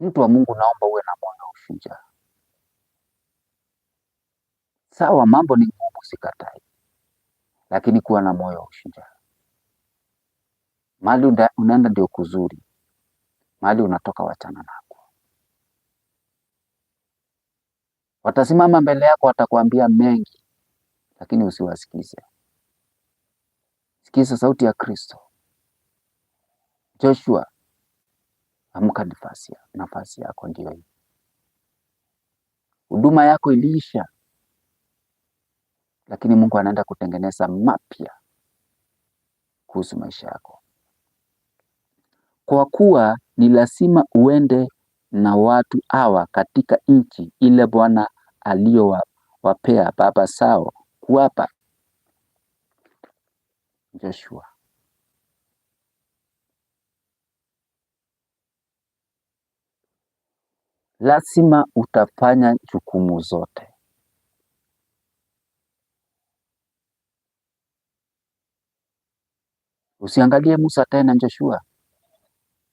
Mtu wa Mungu, naomba uwe na moyo wa ushujaa. Sawa, mambo ni ngumu, sikatai, lakini kuwa na moyo wa ushujaa. Mahali unaenda ndio kuzuri, mahali unatoka wachana nako. Watasimama mbele yako, watakwambia mengi, lakini usiwasikize. Sikiza sauti ya Kristo. Joshua, amka, nafasi yako ndio hii. Huduma yako iliisha, lakini Mungu anaenda kutengeneza mapya kuhusu maisha yako. Kwa kuwa ni lazima uende na watu hawa katika nchi ile Bwana aliyowapea baba zao kuwapa. Joshua, lazima utafanya jukumu zote. Usiangalie Musa tena. Joshua,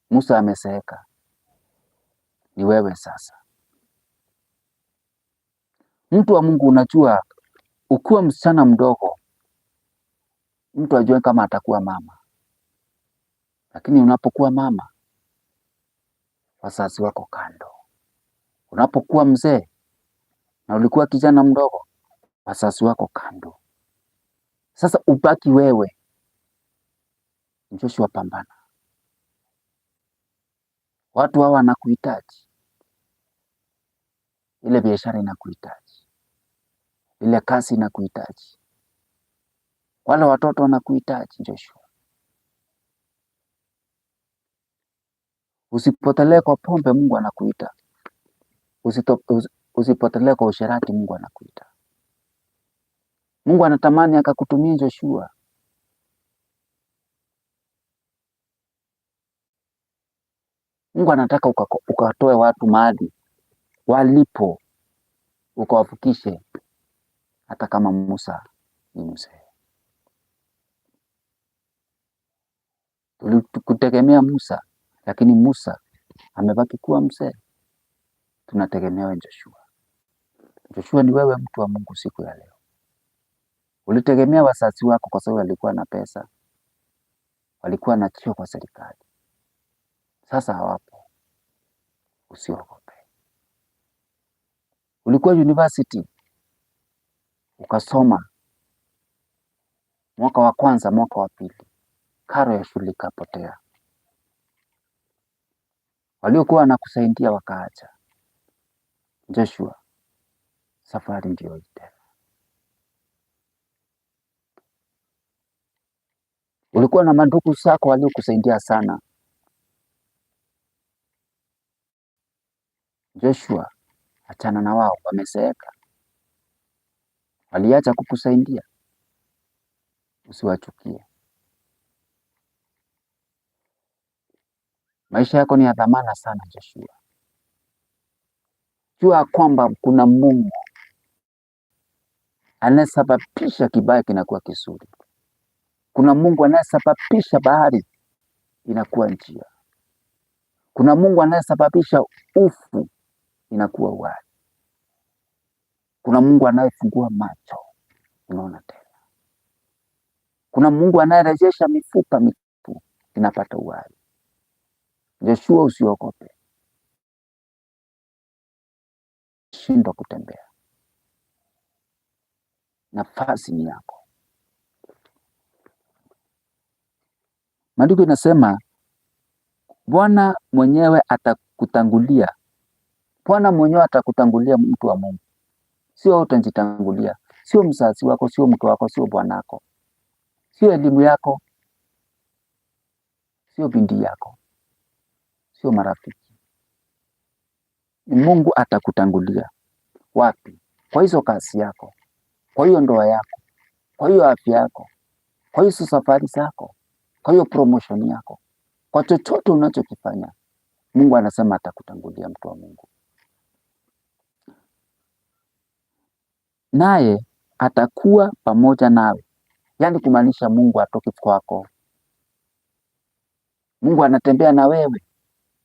Musa amezeeka, ni wewe sasa. Mtu wa Mungu, unajua ukiwa msichana mdogo, mtu ajue kama atakuwa mama, lakini unapokuwa mama, wazazi wako kando. Unapokuwa mzee na ulikuwa kijana mdogo, wazazi wako kando. Sasa ubaki wewe. Joshua, pambana. Watu hawa wanakuhitaji, ile biashara inakuhitaji, ile kazi inakuhitaji, wale watoto wanakuhitaji. Joshua, usipotelee kwa pombe, Mungu anakuita. Usipotelee kwa usherati, Mungu anakuita. Mungu anatamani akakutumia Joshua. Mungu anataka ukatoe watu mahali walipo, ukawavukishe, hata kama Musa ni mzee. Tulikutegemea Musa, lakini Musa amebaki kuwa mzee. Tunategemea Joshua. Joshua, ni wewe mtu wa Mungu siku ya leo. Ulitegemea wazazi wako kwa sababu walikuwa na pesa, walikuwa na cheo kwa serikali. Sasa hawapo. Usiogope. Ulikuwa university, ukasoma mwaka wa kwanza, mwaka wa pili, karo ya shule ikapotea. Waliokuwa wanakusaidia wakaacha. Joshua, safari ndio hii tena. Ulikuwa na mandugu zako waliokusaidia sana. Joshua, achana na wao, wamezeeka, waliacha kukusaidia. Usiwachukie. Maisha yako ni ya dhamana sana Joshua. Jua kwamba kuna Mungu anayesababisha kibaya kinakuwa kizuri. Kuna Mungu anayesababisha bahari inakuwa njia. Kuna Mungu anayesababisha ufu inakuwa uhai. Kuna Mungu anayefungua macho, unaona tena. Kuna Mungu anayerejesha mifupa mitupu, inapata uhai. Joshua, usiogope. Shindwa kutembea, nafasi ni yako. Maandiko inasema Bwana mwenyewe atakutangulia. Bwana mwenyewe atakutangulia, mtu wa Mungu. Sio utajitangulia, sio mzazi wako, sio mke wako, sio bwanako, sio elimu yako, sio binti yako, sio marafiki. Mungu atakutangulia. Wapi? Kwa hizo kazi yako, kwa hiyo ndoa yako, kwa hiyo afya yako, kwa hizo safari zako, kwa hiyo promotion yako, kwa chochote unachokifanya, Mungu anasema atakutangulia, mtu wa Mungu. Naye atakuwa pamoja nawe. Yaani kumaanisha Mungu atoki kwako. Mungu anatembea na wewe.